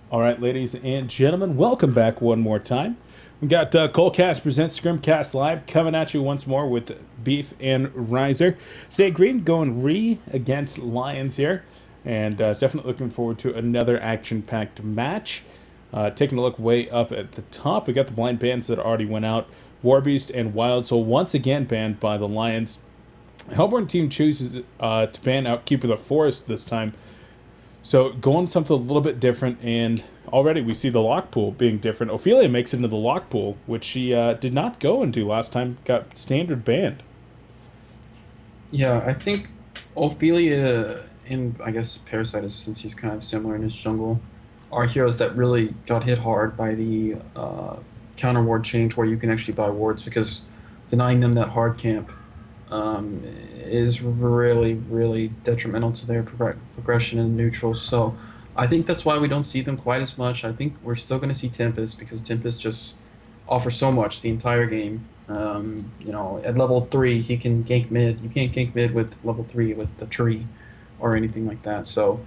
All right, ladies and gentlemen, welcome back one more time. We got Colecast presents Scrimcast Live coming at you once more with Beef and Riser. Stay Green going against Lions here, and definitely looking forward to another action-packed match. Taking a look way up at the top, we got the blind bands that already went out. Warbeast and Wild Soul once again banned by the Lions. Hellborn team chooses to ban out Keeper the Forest this time. So going something a little bit different, and already we see the lock pool being different. Ophelia makes it into the lock pool, which she did not go into last time, got standard banned. Yeah, I think Ophelia and I guess Parasite is since he's kind of similar in his jungle are heroes that really got hit hard by the counter ward change where you can actually buy wards because denying them that hard camp is really detrimental to their progression in neutral. So I think that's why we don't see them quite as much. I think we're still going to see Tempest because Tempest just offers so much the entire game. At level 3, he can gank mid. You can't gank mid with level 3 with the tree or anything like that. So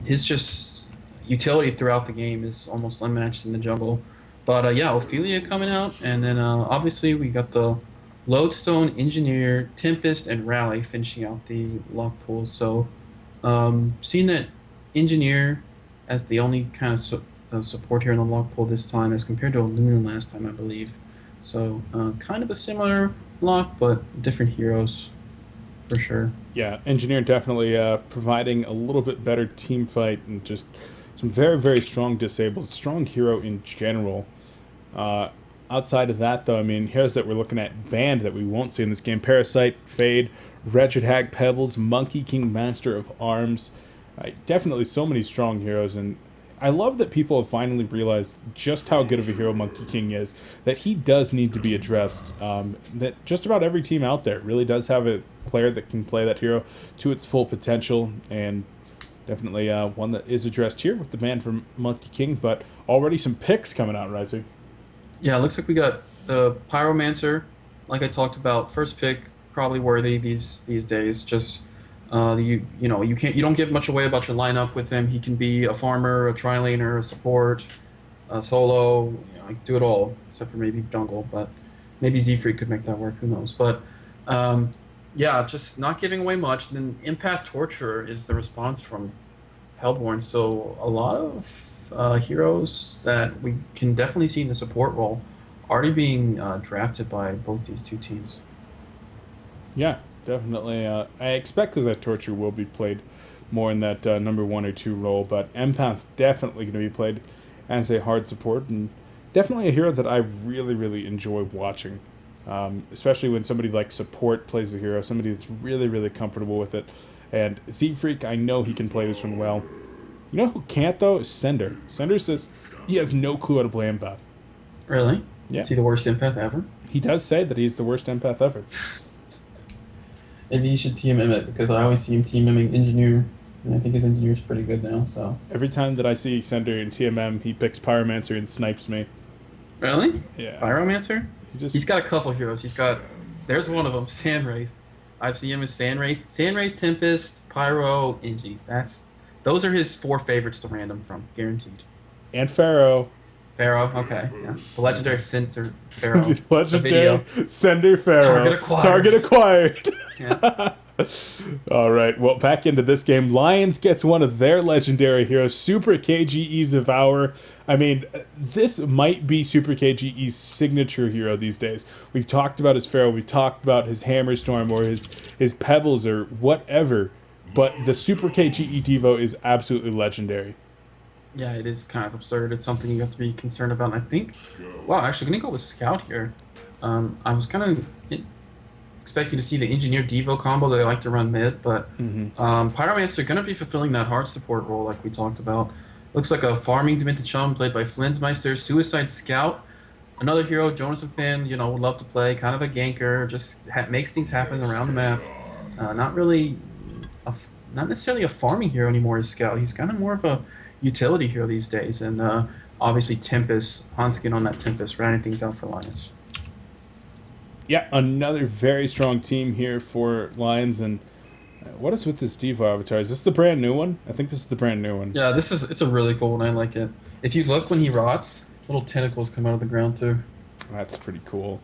his just utility throughout the game is almost unmatched in the jungle. But yeah, Ophelia coming out, and then obviously we got the Lodestone, Engineer, Tempest, and Rally finishing out the lock pool. So seeing that Engineer as the only kind of support here in the lock pool this time as compared to Luna last time, I believe. So kind of a similar lock, but different heroes for sure. Yeah, Engineer definitely providing a little bit better team fight and just some very, very strong disables. Strong hero in general. Uh, Outside of that, though, I mean, heroes that we're looking at banned that we won't see in this game: Parasite, Fade, Wretched Hag, Pebbles, Monkey King, Master of Arms. Definitely so many strong heroes, and I love that people have finally realized just how good of a hero Monkey King is, that he does need to be addressed. That just about every team out there really does have a player that can play that hero to its full potential, and definitely one that is addressed here with the ban from Monkey King, but already some picks coming out, Rising. Yeah, it looks like we got the Pyromancer, like I talked about, first pick, probably worthy these days. Just you don't give much away about your lineup with him. He can be a farmer, a tri-laner, a support, a solo. He can do it all except for maybe jungle, but maybe Z-Freak could make that work. Who knows? But yeah, just not giving away much. And then Empath Torture is the response from Hellborn. So a lot of heroes that we can definitely see in the support role already being drafted by both these two teams. Yeah, definitely. I expect that Torture will be played more in that number 1 or 2 role, but Empath definitely going to be played as a hard support, and definitely a hero that I really, really enjoy watching. Especially when somebody like support plays the hero, somebody that's really, really comfortable with it. And Z Freak, I know he can play this one well. You know who can't though is Sender. Sender says he has no clue how to play Empath. Really? Yeah, Is he the worst empath ever? he does say that he's the worst empath ever. Maybe he should TMM it because I always see him TMMing engineer, and I think his engineer is pretty good now. So Every time that I see Sender in TMM, he picks Pyromancer and snipes me. really, Yeah, Pyromancer? he just He's got a couple heroes. There's one of them, Sandwraith. I've seen him as Sandwraith, Tempest, Pyro, Engie. Those are his four favorites to random from, guaranteed. and Pharaoh. Pharaoh, okay, yeah. The Yeah. legendary sensor Pharaoh, The the legendary video. Sender Pharaoh. Target acquired. Target acquired. Yeah. All right, well, back into this game. Lions gets one of their legendary heroes, Super KGE Devour. I mean, this might be Super KGE's signature hero these days. We've talked about his Pharaoh, we've talked about his Hammerstorm or his Pebbles or whatever, but the Super KGE Devo is absolutely legendary. Yeah, it is kind of absurd. It's something you have to be concerned about. And I think, wow, actually, gonna go with Scout here. I was kind of expecting to see the Engineer Devo combo that I like to run mid, but Pyromancer gonna be fulfilling that hard support role like we talked about. Looks like a farming Demented Chum played by Flinsmeister, Suicide Scout, another hero Jonas and Finn, would love to play, kind of a ganker, just makes things happen around the map. Not really, not necessarily a farming hero anymore as Scout. He's kind of more of a utility hero these days, and obviously Tempest, Hanskin on that Tempest, rounding things out for Lions. Yeah, another very strong team here for Lions, and What is with this Devo avatar? Is this the brand new one? I think this is the brand new one. Yeah, it's a really cool one. I like it. If you look when he rots, little tentacles come out of the ground too. That's pretty cool.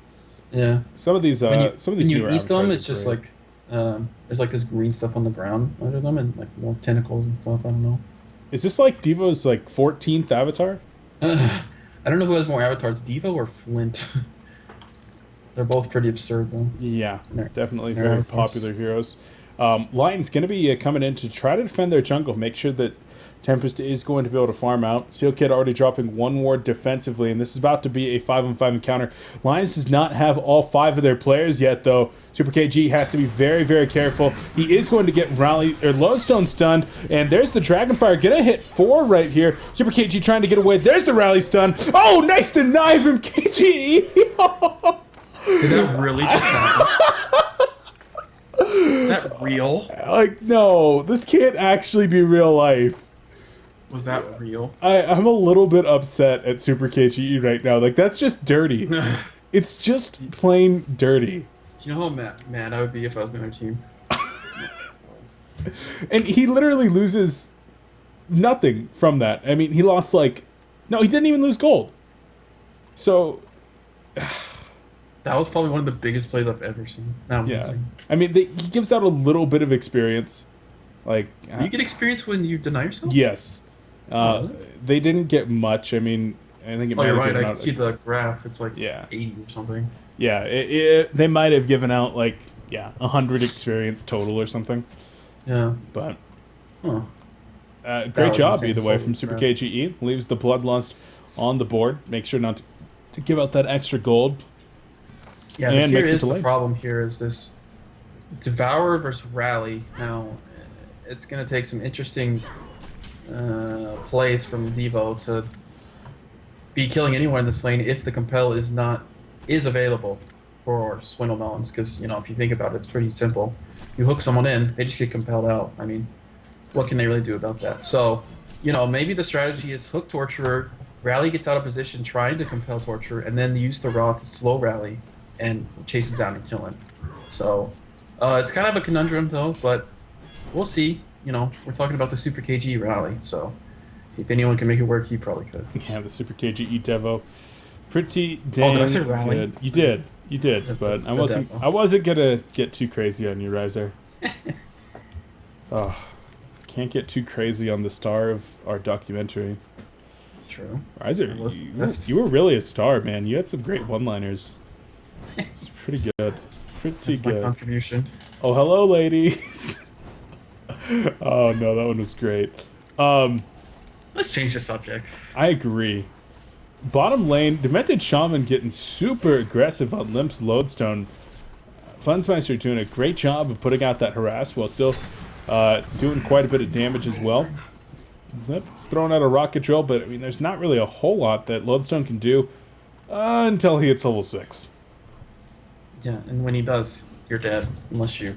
Yeah. Some of these When you newer eat them, avatars it's are just great. like there's like this green stuff on the ground under them and like more tentacles and stuff. I don't know. Is this like Devo's like 14th avatar? I don't know who has more avatars, Devo or Flint. They're both pretty absurd though. Yeah, Their- definitely their very avatars. popular heroes. Lion's going to be coming in to try to defend their jungle, make sure that Tempest is going to be able to farm out. Seal Kid already dropping one ward defensively, and this is about to be a 5-on-5 encounter. Lions does not have all 5 of their players yet, though. Super KG has to be very, very careful. He is going to get Lodestone stunned, and there's the Dragonfire gonna hit 4 right here. Super KG trying to get away. There's the rally stun. Oh, nice deny from KG. Did that really just happen? Is that real? Like, no, this can't actually be real life. Was that real? I'm a little bit upset at Super KGE right now. Like, that's just dirty. It's just plain dirty. You know how mad I would be if I was on their team? And he literally loses nothing from that. I mean, he lost, like... No, he didn't even lose gold. So, That was probably one of the biggest plays I've ever seen. That was yeah. insane. I mean, he gives out a little bit of experience. Like... Do you get experience when you deny yourself? Yes. Oh, really? They didn't get much. I mean, I think it Oh, might you're have right. given I out... can see the graph. It's like Yeah. 80 or something. Yeah, they might have given out, like, 100 experience total or something. Yeah. But Huh. great was job insane. either way Holy from Super crap. KGE. Leaves the Bloodlust on the board. Make sure not to give out that extra gold. Yeah, And but here makes it is the delayed. problem. Here is this Devour versus Rally. Now, it's going to take some interesting plays from Devo to be killing anyone in this lane if the Compel is available for Swindle Melons. Because, you know, if you think about it, it's pretty simple. You hook someone in, they just get compelled out. I mean, what can they really do about that? So, you know, maybe the strategy is hook Torturer, Rally gets out of position trying to compel Torturer, and then use the Raw to slow Rally and chase him down and kill him. So, it's kind of a conundrum though, but we'll see. You know, we're talking about the Super KG Rally, so if anyone can make it work, he probably could. Yeah, the Super KGE Devo. Pretty Oh, did I dang say Rally? good. You did, The- but the I wasn't. Devo. I wasn't gonna get too crazy on you, Riser. Oh, can't get too crazy on the star of our documentary. True. Riser, That's- you were really a star, man. You had some great one-liners. It's pretty good. Pretty That's my good. contribution. Oh, hello, ladies. Oh no, that one was great. Let's change the subject. I agree. Bottom lane, Demented Shaman getting super aggressive on Limp's Lodestone. Funsmeister doing a great job of putting out that harass while still doing quite a bit of damage as well. Yep, throwing out a rocket drill, but I mean, there's not really a whole lot that Lodestone can do until he hits level 6. Yeah, and when he does, you're dead unless you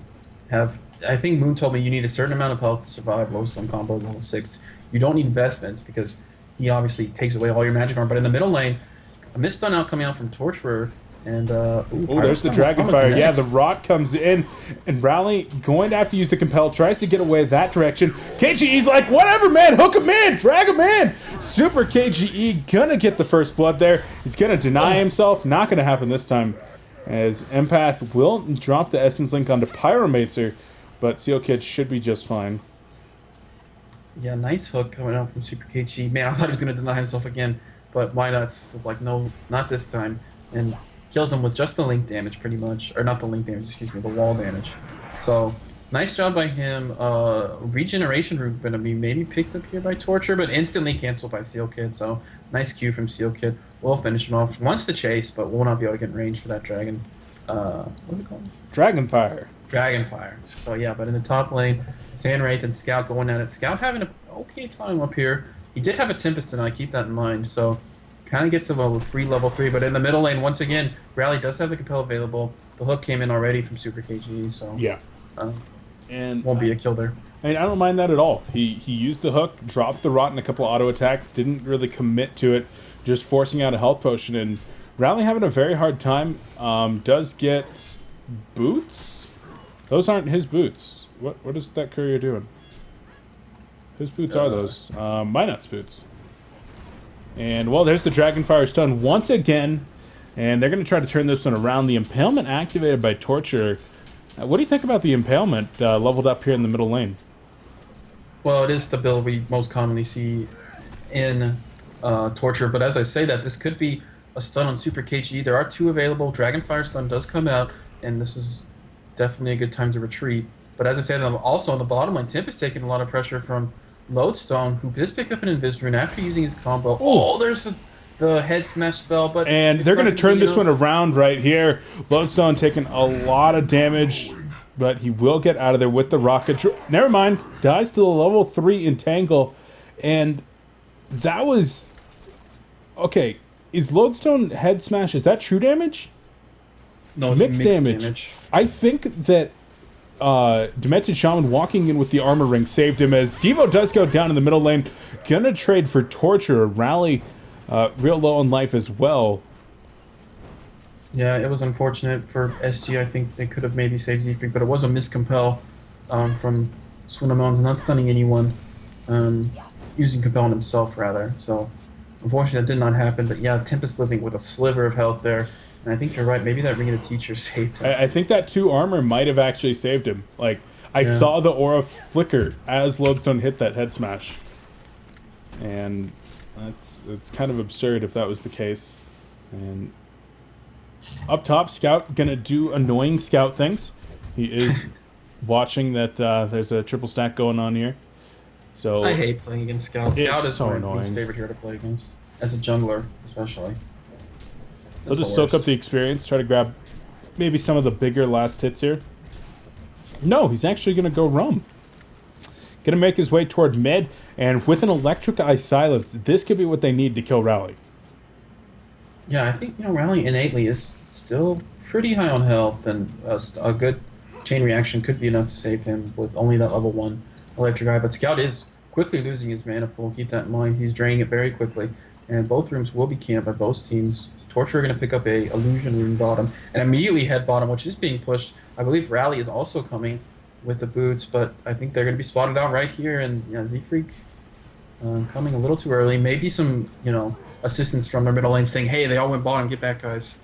have. I think Moon told me you need a certain amount of health to survive Lodestone combo level 6. You don't need investments because he obviously takes away all your magic armor. But in the middle lane, a mist stun out coming out from Torchbearer, and Oh, there's the Dragonfire. Yeah, the Rot comes in, and Rally going to have to use the Compel, tries to get away that direction. KGE's like, whatever, man, hook him in, drag him in. Super KGE gonna get the first blood there. He's gonna deny himself. Not gonna happen this time, as Empath will drop the Essence Link onto Pyromancer, but Seal Kid should be just fine. Yeah, nice hook coming out from Super KG. Man, I thought he was gonna deny himself again, but why not? It's like, no, not this time, and kills him with just the link damage, pretty much, or not the link damage, excuse me, the wall damage. So nice job by him. Regeneration Root's gonna be maybe picked up here by Torture, but instantly canceled by Seal Kid. So nice Q from Seal Kid. We'll finish him off. Wants to chase, but will not be able to get in range for that dragon. What's it called? Dragonfire. Dragonfire. So yeah, but in the top lane, Sandwraith and Scout going at it. Scout having an okay time up here. He did have a Tempest tonight, keep that in mind. So kind of gets him a free level 3. But in the middle lane, once again, Rally does have the Compel available. The hook came in already from Super KG, so Yeah. And won't be a kill there. I mean, I don't mind that at all. He used the hook, dropped the Rot in a couple auto attacks, didn't really commit to it, just forcing out a health potion. And Rally having a very hard time. Does get boots. Those aren't his boots. What is that courier doing? Whose boots are those? Minot's boots. And, well, there's the Dragonfire stun once again. And they're going to try to turn this one around. The Impalement activated by Torture. What do you think about the Impalement leveled up here in the middle lane? Well, it is the build we most commonly see in Torture, but as I say that, this could be a stun on Super KG. There are 2 available. Dragonfire stun does come out, and this is definitely a good time to retreat. But as I said, also on the bottom line, Temp is taking a lot of pressure from Lodestone, who does pick up an Invis Rune after using his combo. Oh, there's the head smash spell, but and they're going to turn this one around right here. Lodestone taking a lot of damage, but he will get out of there with the rocket. Never mind, dies to the level 3 Entangle, and that was okay. Is Lodestone head smash? Is that true damage? No, it's mixed damage. I think that Demented Shaman walking in with the armor ring saved him, as Devo does go down in the middle lane. Gonna trade for Torture. Rally real low on life as well. Yeah, it was unfortunate for SG. I think they could have maybe saved Zfreak, but it was a miscompel from Swinamons, not stunning anyone, using compel on himself rather. So unfortunately that did not happen, but yeah, Tempest living with a sliver of health there. And I think you're right, maybe that Ring of the Teacher saved him. I think that 2 armor might have actually saved him. Like, I saw the aura flicker as Lodestone hit that head smash. And it's kind of absurd if that was the case. And up top, Scout gonna do annoying Scout things. He is watching that there's a triple stack going on here. So I hate playing against Scout. Scout is so my annoying. least favorite hero to play against. As a jungler, especially. He'll just soak up the experience, try to grab maybe some of the bigger last hits here. No, he's actually going to go Rum. Going to make his way toward mid, and with an Electric Eye Silence, this could be what they need to kill Rally. Yeah, I think, Rally innately is still pretty high on health, and a good chain reaction could be enough to save him with only that level 1 Electric Eye. But Scout is quickly losing his mana pool. Keep that in mind. He's draining it very quickly, and both rooms will be camped by both teams. Torture are going to pick up a Illusion Rune bottom and immediately head bottom, which is being pushed. I believe Rally is also coming with the boots, but I think they're going to be spotted out right here. And Zfreak coming a little too early. Maybe some, assistance from their middle lane saying, hey, they all went bottom, get back, guys.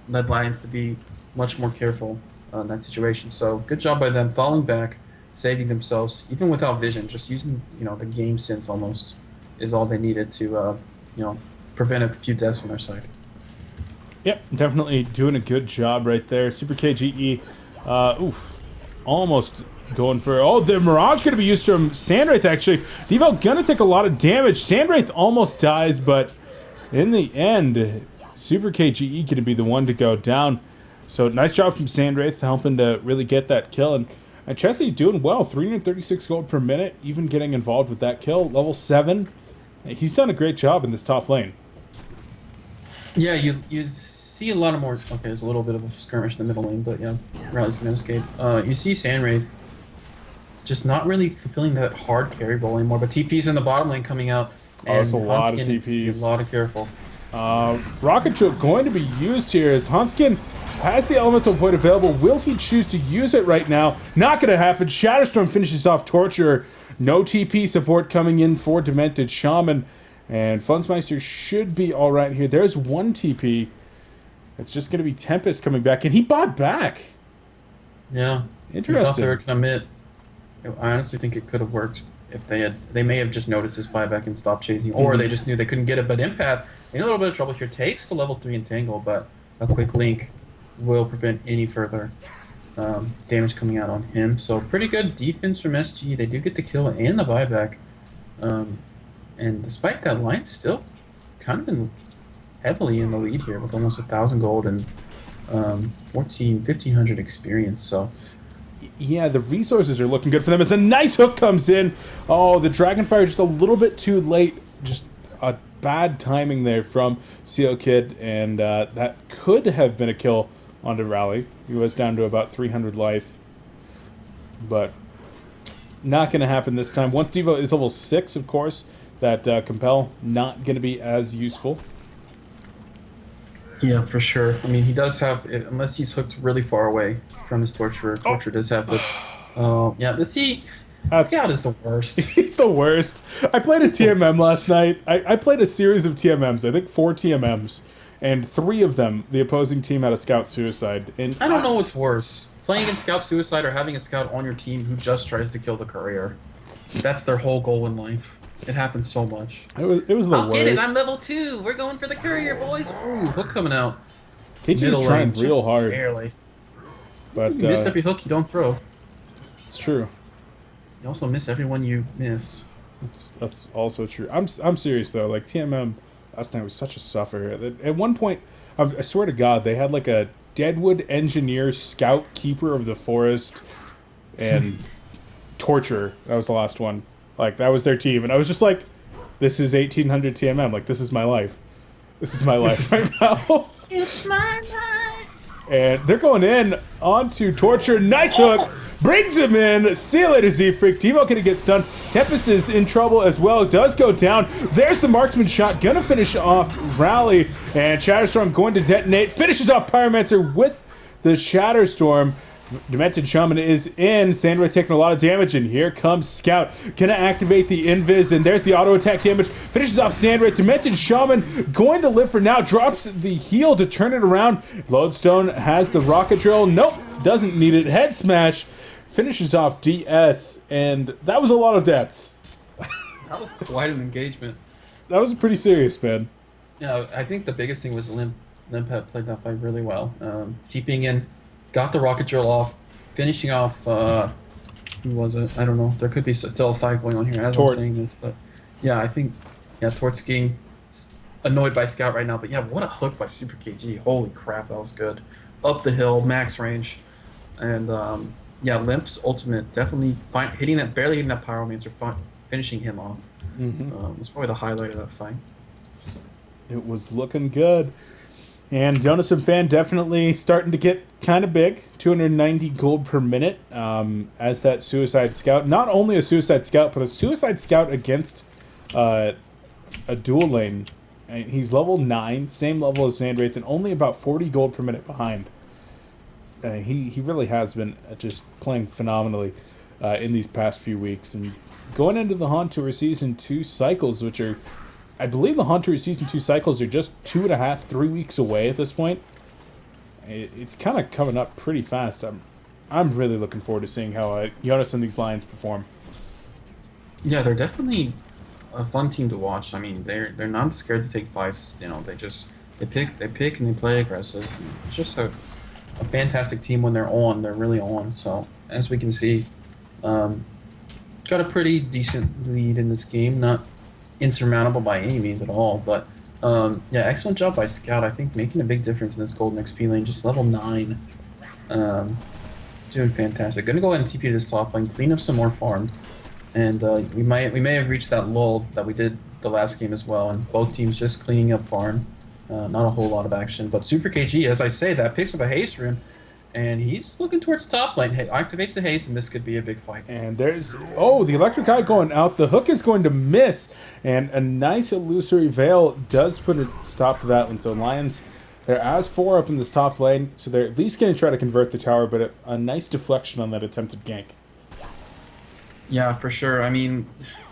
Led Lions to be much more careful in that situation. So good job by them falling back, saving themselves, even without vision. Just using, the game sense almost is all they needed to, prevent a few deaths on their side. Yep, definitely doing a good job right there. Super KGE, almost going for... Oh, the Mirage going to be used from Sandwraith, actually. Devo going to take a lot of damage. Sandwraith almost dies, but in the end, Super KGE going to be the one to go down. So nice job from Sandwraith, helping to really get that kill. And Chessie doing well, 336 gold per minute, even getting involved with that kill. Level 7. He's done a great job in this top lane. Yeah, you see a lot of more... Okay, there's a little bit of a skirmish in the middle lane, but yeah, Rally's gonna escape. You see Sandwraith just not really fulfilling that hard carry role anymore, but TP's in the bottom lane coming out. And there's a lot of TPs. A lot of careful. Rocket Ship going to be used here as Huntskin has the Elemental Void available. Will he choose to use it right now? Not going to happen. Shatterstorm finishes off Torture. No TP support coming in for Demented Shaman. And Funzmeister should be all right here. There's one TP. It's just going to be Tempest coming back. And he bought back. Yeah. Interesting. I thought they were going to admit. I honestly think it could have worked if they may have just noticed this buyback and stopped chasing. Or they just knew they couldn't get it. But Empath, in a little bit of trouble here, takes the level 3 Entangle. But a quick link will prevent any further damage coming out on him. So pretty good defense from SG. They do get the kill and the buyback. And despite that, Lions still kind of been heavily in the lead here with almost 1,000 gold and 1,500 experience. So yeah, the resources are looking good for them as a nice hook comes in. Oh, the Dragonfire just a little bit too late. Just a bad timing there from Seal Kid, and that could have been a kill onto Rally. He was down to about 300 life, but not going to happen this time. Once Devo is level 6, of course, that Compel not going to be as useful. Yeah, for sure. I mean, he does have, unless he's hooked really far away from his Torturer, Torturer does have the Oh, yeah. That's Scout is the worst. he's the worst. I played a He's the TMM last worst. night. I played a series of TMMs. I think 4 TMMs, and 3 of them the opposing team had a scout suicide. And I don't know what's worse. Playing against Scout Suicide or having a Scout on your team who just tries to kill the courier. That's their whole goal in life. It happens so much. it was the I'll get it. I'm worst. level 2. We're going for the courier, boys. Ooh, hook coming out. KG's Middle trying lane, real just hard, barely. You but miss every hook you don't throw. it's true. You also miss everyone you miss. That's also true. I'm serious though. Like TMM last night was such a suffer. At one point, I swear to God, they had like a Deadwood engineer, scout, keeper of the forest, and torture. That was the last one. Like that was their team, and I was just like, "This is 1800 TMM. Like this is my life. This is my This life is right now." It's my life. And they're going in onto torture. Nice hook. Brings him in. See you later, Z-Freak. Devo gonna get stunned. Tempest is in trouble as well. Does go down. There's the marksman shot. Gonna finish off Rally. And Shatterstorm going to detonate. Finishes off Pyromancer with the Shatterstorm. Demented Shaman is in. Sandra taking a lot of damage, and here comes Scout. Gonna activate the Invis, and there's the auto attack damage. Finishes off Sandra. Demented Shaman going to live for now. Drops the heal to turn it around. Lodestone has the rocket drill. Nope, doesn't need it. Head smash. Finishes off DS, and that was a lot of deaths. That was quite an engagement. That was pretty serious, man. Yeah, I think the biggest thing was Limp had played that fight really well. TPing in, got the rocket drill off, finishing off. Who was it? I don't know. There could be still a fight going on here as Tort. I'm saying this, but yeah, I think Tort's getting annoyed by Scout right now. But yeah, what a hook by Super KG! Holy crap, that was good. Up the hill, max range, and yeah, Limp's ultimate definitely barely hitting that Pyromancer, finishing him off. Was probably the highlight of that fight. It was looking good. And Jonas and Fan definitely starting to get kind of big. 290 gold per minute as that Suicide Scout. Not only a Suicide Scout, but a Suicide Scout against a dual lane. And he's level 9, same level as Sandwraith, and only about 40 gold per minute behind. He really has been just playing phenomenally in these past few weeks. And going into the Haunt Tour Season 2 cycles, which are, I believe the Haunt Tour Season 2 cycles are just 2.5, 3 weeks away at this point. It's kind of coming up pretty fast. I'm really looking forward to seeing how Jonas and these Lions perform. Yeah, they're definitely a fun team to watch. I mean, they're not scared to take fights. You know, they pick and they play aggressive. It's just a fantastic team when they're on. They're really on. So as we can see, got a pretty decent lead in this game. Not insurmountable by any means at all, but yeah, excellent job by Scout. I think making a big difference in this golden XP lane. Just level 9, doing fantastic. Gonna go ahead and TP to this top lane, clean up some more farm, and we may have reached that lull that we did the last game as well. And both teams just cleaning up farm. Not a whole lot of action, but Super KG, as I say, that picks up a haste rune, and he's looking towards top lane. Hey, activates the haste, and this could be a big fight. And there's, oh, the electric eye going out. The hook is going to miss, and a nice illusory veil does put a stop to that one. So Lions, they're as 4 up in this top lane, so they're at least going to try to convert the tower, but a nice deflection on that attempted gank. Yeah, for sure. I mean,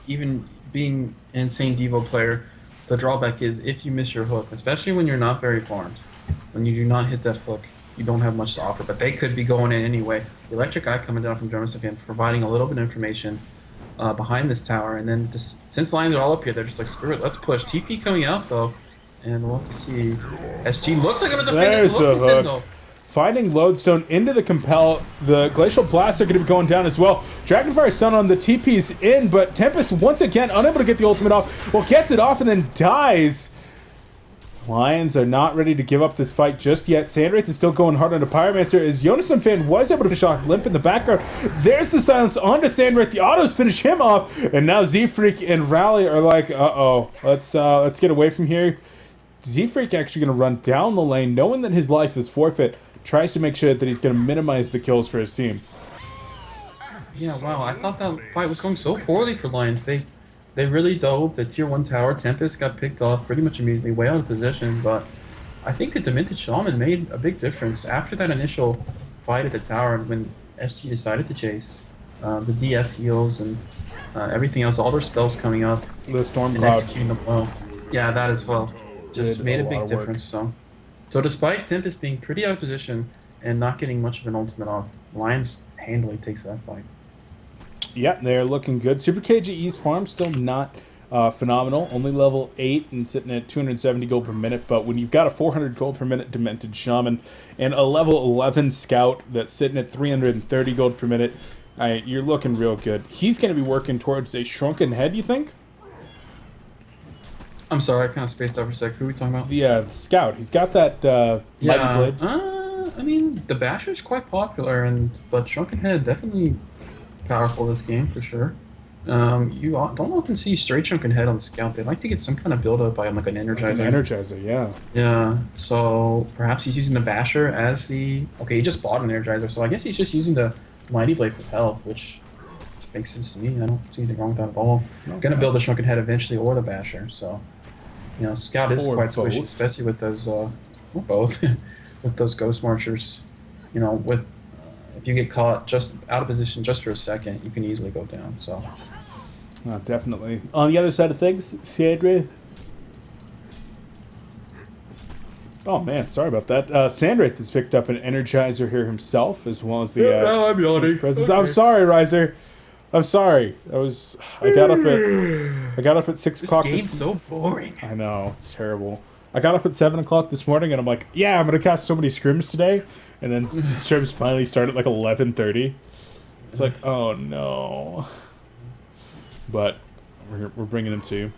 even being an insane Devo player, the drawback is if you miss your hook, especially when you're not very farmed, when you do not hit that hook, you don't have much to offer. But they could be going in anyway. The electric eye coming down from Jonas again, providing a little bit of information behind this tower. And then just since Lions are all up here, they're just like, screw it, let's push. TP coming out though, and we'll have to see. SG looks like I'm gonna defend this. There's the Look, in, hook. though. Finding Lodestone into the Compel. The Glacial Blast are going to be going down as well. Dragonfire stun on the TP's in, but Tempest once again unable to get the ultimate off. Well, gets it off and then dies. Lions are not ready to give up this fight just yet. Sandwraith is still going hard on the Pyromancer as Jonas and Fan was able to finish off Limp in the background. There's the silence onto Sandwraith. The autos finish him off, and now Z-Freak and Rally are like, uh-oh, let's get away from here. Z-Freak actually going to run down the lane, knowing that his life is forfeit. Tries to make sure that he's going to minimize the kills for his team. Yeah, wow. I thought that fight was going so poorly for Lions. They really dove the tier 1 tower. Tempest got picked off pretty much immediately, way out of position, but I think the Demented Shaman made a big difference after that initial fight at the tower when SG decided to chase. the DS heals and everything else, all their spells coming up The storm and cloud executing them well. Yeah, that as well. Just did a made a lot big of work. difference. So despite Tempest being pretty out of position and not getting much of an ultimate off, Lions handily takes that fight. Yeah, they're looking good. Super KGE's farm still not phenomenal. Only level 8 and sitting at 270 gold per minute. But when you've got a 400 gold per minute Demented Shaman and a level 11 Scout that's sitting at 330 gold per minute, you're looking real good. He's going to be working towards a Shrunken Head, you think? I'm sorry, I kind of spaced out for a sec. Who are we talking about? The Scout. He's got that Mighty Yeah, Blade. I mean, the Basher's quite popular, but Shrunken Head definitely powerful this game for sure. Don't often see straight Shrunken Head on the Scout. They like to get some kind of build up by like an Energizer. Like an Energizer, yeah. Yeah, so perhaps he's using the Basher as the... Okay, he just bought an Energizer, so I guess he's just using the Mighty Blade for health, which makes sense to me. I don't see anything wrong with that at all. Okay. Gonna build the Shrunken Head eventually, or the Basher, so... You know, Scout is Or quite squishy, both. especially with those, or both, with those Ghost Marchers. You know, if you get caught just out of position just for a second, you can easily go down, so... Definitely. On the other side of things, Sandra. Oh man, sorry about that. Sandraith has picked up an Energizer here himself, as well as the. Now I'm yawning. President. Okay. I'm sorry, Riser. I'm sorry. I got up at 6 o'clock. This game's so boring. I know, it's terrible. I got up at 7 o'clock this morning, and I'm like, yeah, I'm gonna cast so many scrims today, and then scrims finally start at like 11:30. It's like, oh no. But we're bringing him to.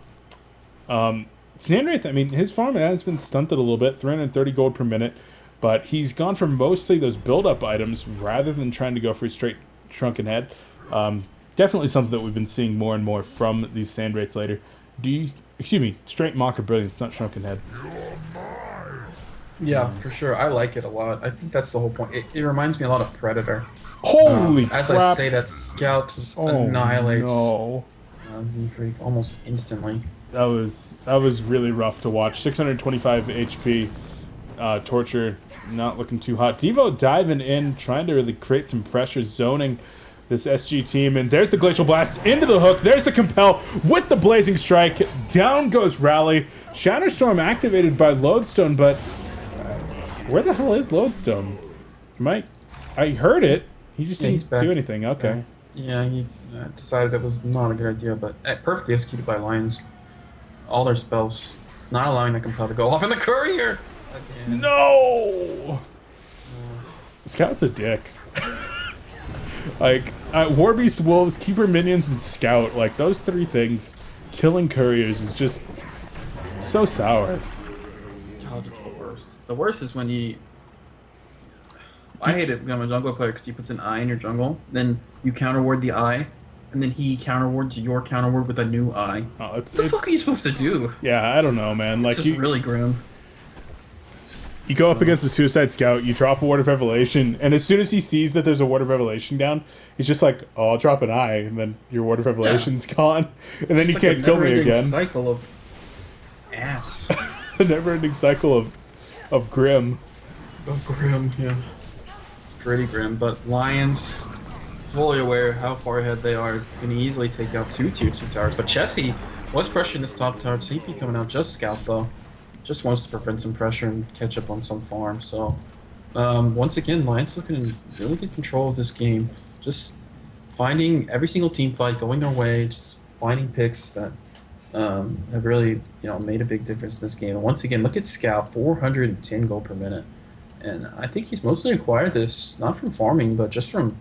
Sandraith, I mean, his farm has been stunted a little bit, 330 gold per minute, but he's gone for mostly those build-up items rather than trying to go for a straight Shrunken Head. Definitely something that we've been seeing more and more from these Sandraiths later. Excuse me, straight Mock of Brilliance, not Shrunken Head. Yeah, for sure. I like it a lot. I think that's the whole point. It reminds me a lot of Predator. Holy As crap! I say, that Scout just annihilates no. Z-Freak almost instantly. That was really rough to watch. 625 HP. Torture not looking too hot. Devo diving in, trying to really create some pressure, zoning this SG team. And there's the Glacial Blast into the hook. There's the Compel with the Blazing Strike. Down goes Rally. Shatterstorm activated by Lodestone, but where the hell is Lodestone? I heard it. He just didn't do anything. Okay. Yeah, he decided it was not a good idea, but perfectly executed by Lions. All their spells, not allowing the Compel to go off in the Courier! Again. No! Scout's a dick. Like, Warbeast, Wolves, Keeper Minions, and Scout, like, those three things, killing Couriers is just so sour. God, it's the worst. The worst is when you... I hate it when I'm a jungle player because he puts an eye in your jungle, then you counterward the eye, and then he counterwards your counterward with a new eye. Oh, What the fuck are you supposed to do? Yeah, I don't know, man. Like, It's just really grim. you go up against a Suicide Scout, you drop a Ward of Revelation, and as soon as he sees that there's a Ward of Revelation down, he's just like, oh, I'll drop an eye, and then your Ward of Revelation's gone, and then you can't kill me again. Cycle of ass. The never-ending cycle of grim. Of grim, yeah. It's pretty grim, but Lions, fully aware how far ahead they are, can easily take out two tier 2 towers. But Chessie was pressuring this top tower. TP coming out just Scout though. Just wants to prevent some pressure and catch up on some farm. So once again, Lions looking in really good control of this game. Just finding every single team fight, going their way, just finding picks that have really made a big difference in this game. And once again, look at Scout, 410 gold per minute. And I think he's mostly acquired this, not from farming, but just from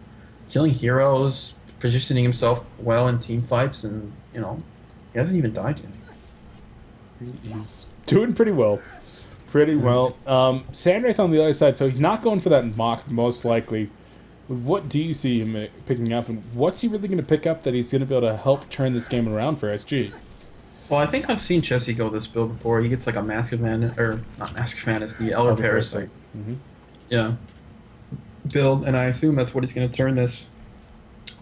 killing heroes, positioning himself well in team fights, and, he hasn't even died yet. He's doing pretty well. Pretty well. Sandraith on the other side, so he's not going for that mock, most likely. What do you see him picking up, and what's he really going to pick up that he's going to be able to help turn this game around for SG? Well, I think I've seen Chessie go this build before. He gets like a Mask of Man, or not Mask of Man, it's the Elder Parasite. Mm-hmm. Yeah. Build, and I assume that's what he's going to turn this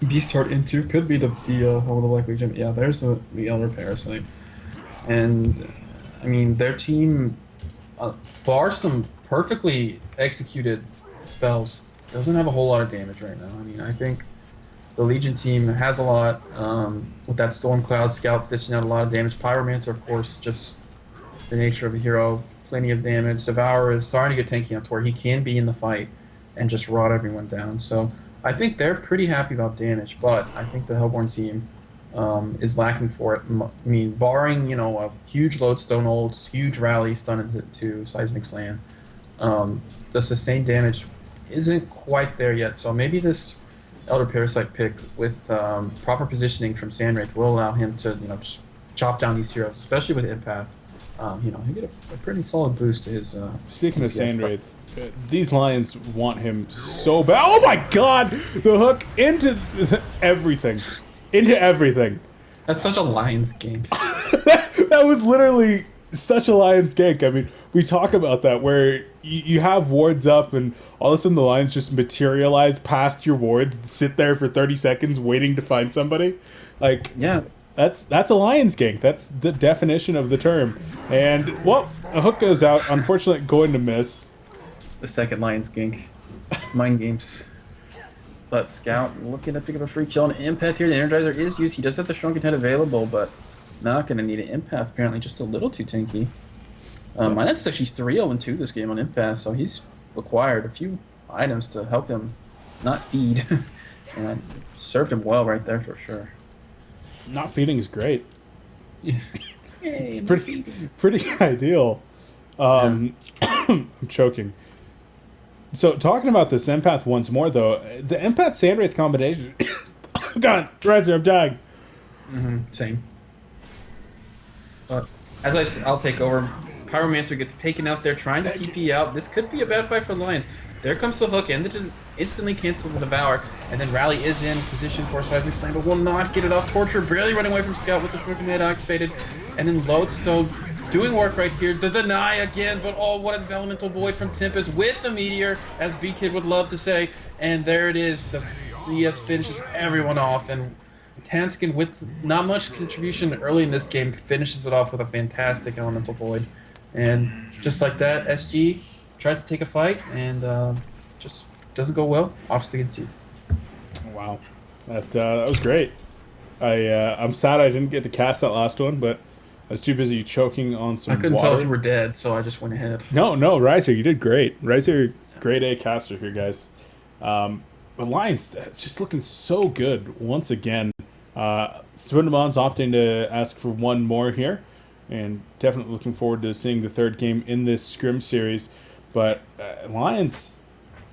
Beast Heart into. Could be the Hole of the Black Legion. Yeah, there's the Elder Parasite. And, I mean, their team, bar some perfectly executed spells, doesn't have a whole lot of damage right now. I mean, I think The Legion team has a lot with that Storm Cloud Scout dishing out a lot of damage. Pyromancer, of course, just the nature of a hero, plenty of damage. Devourer is starting to get tanky enough to where he can be in the fight and just rot everyone down. So I think they're pretty happy about damage, but I think the Hellborn team is lacking for it. I mean, barring a huge Lodestone Olds, huge rally stun into Seismic Slam, the sustained damage isn't quite there yet. So maybe this Elder Parasite pick with proper positioning from Sandwraith will allow him to just chop down these heroes, especially with Empath. He get a pretty solid boost to his. Speaking of DPS, Sandwraith, these Lions want him so bad. Oh my God! The hook into everything, into everything. That's such a Lions game. That was literally such a Lions gank. I mean, we talk about that where you have wards up and all of a sudden the Lions just materialize past your wards, sit there for 30 seconds waiting to find somebody. Like, Yeah. That's a Lions gank. That's the definition of the term. And, well, a hook goes out. Unfortunately, going to miss. The second Lions gank. Mind games. But Scout looking to pick up a free kill. An Empath here. The Energizer is used. He does have the Shrunken Head available, but not going to need an Empath. Apparently just a little too tanky. That's actually 3-0-2 this game on Empath, so he's acquired a few items to help him not feed. And I served him well right there for sure. Not feeding is great. Yeah. It's pretty ideal. I'm choking. So talking about this Empath once more, though, the Empath Sandwraith combination. God, Riser, I'm dying. Same. But I'll take over. Pyromancer gets taken out there trying to TP out. This could be a bad fight for the Lions. There comes the hook, and then instantly cancel the Devour, and then Rally is in position for Seismic Slam, but will not get it off. Torture barely running away from Scout with the Shrunken Head activated, and then Lodestone doing work right here. The deny again, but oh, what an Elemental Void from Tempest with the Meteor, as B-Kid would love to say, and there it is. The DS finishes everyone off, and Tanskin, with not much contribution early in this game, finishes it off with a fantastic Elemental Void. And just like that, SG tries to take a fight and just doesn't go well. Obviously, gets you. Wow, that was great. I'm sad I didn't get to cast that last one, but I was too busy choking on some I couldn't water. tell if you were dead, so I just went ahead. No, Riser, you did great. Riser, grade A caster here, guys. But Lions, it's just looking so good once again. Swindlemon's opting to ask for one more here, and definitely looking forward to seeing the third game in this Scrim series. But Lions,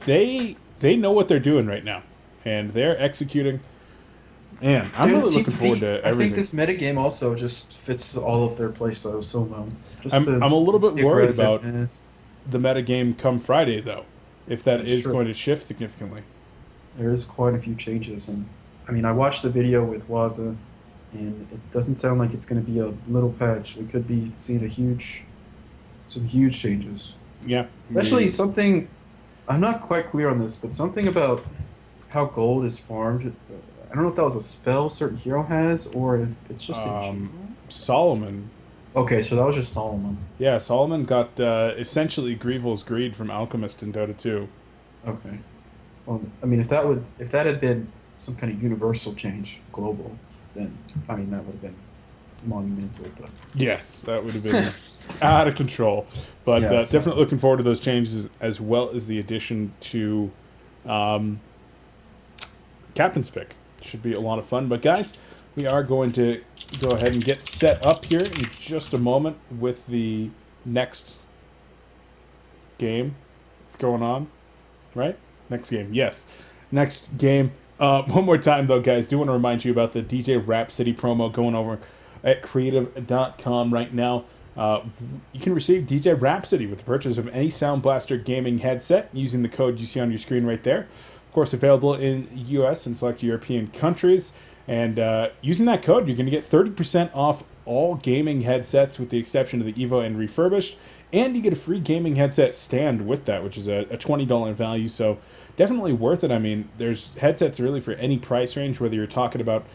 they know what they're doing right now, and they're executing. Man, I'm really looking forward to everything. I think this metagame also just fits all of their playstyles so well. I'm a little bit worried about aggressiveness. the metagame come Friday, though, if that That's is true. going to shift significantly. There is quite a few changes, and I mean, I watched the video with Waza, and it doesn't sound like it's going to be a little patch. We could be seeing some huge changes. Yeah. Especially something, I'm not quite clear on this, but something about how gold is farmed. I don't know if that was a spell certain hero has, or if it's just a general. Solomon. Okay, so that was just Solomon. Yeah, Solomon got essentially Grievel's Greed from Alchemist in Dota 2. Okay. Well, I mean, if that had been some kind of universal change, global, then I mean that would have been monumental. But Yes, that would have been out of control. But Yeah, definitely looking forward to those changes, as well as the addition to Captain's Pick. Should be a lot of fun. But guys, we are going to go ahead and get set up here in just a moment with the next game that's going on. Right? Next game, yes. Next game. One more time, though, guys, do want to remind you about the DJ Rhapsody promo going over at creative.com right now. You can receive DJ Rhapsody with the purchase of any Sound Blaster gaming headset using the code you see on your screen right there. Of course, available in US and select European countries. And using that code, you're going to get 30% off all gaming headsets with the exception of the Evo and refurbished. And you get a free gaming headset stand with that, which is a $20 value. So definitely worth it. I mean, there's headsets really for any price range, whether you're talking about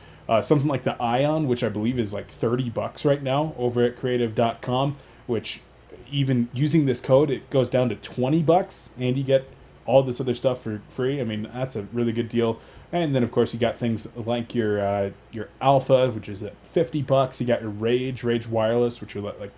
something like the Ion, which I believe is like $30 right now over at creative.com, which even using this code, it goes down to $20, and you get all this other stuff for free. I mean, that's a really good deal. And then of course you got things like your Alpha, which is at $50. You got your Rage Wireless, which are like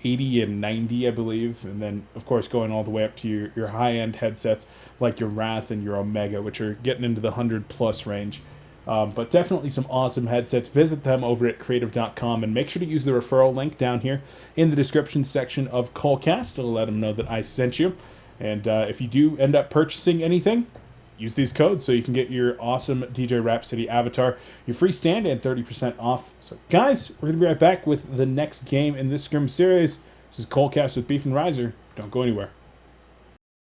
80 and 90, I believe. And then of course going all the way up to your high end headsets like your Wrath and your Omega, which are getting into the 100+ range. But definitely some awesome headsets. Visit them over at creative.com and make sure to use the referral link down here in the description section of Callcast. It'll let them know that I sent you. And if you do end up purchasing anything, use these codes so you can get your awesome DJ Rhapsody avatar, your free stand, and 30% off. So, guys, we're going to be right back with the next game in this Scrim series. This is Callcast with Beef and Riser. Don't go anywhere.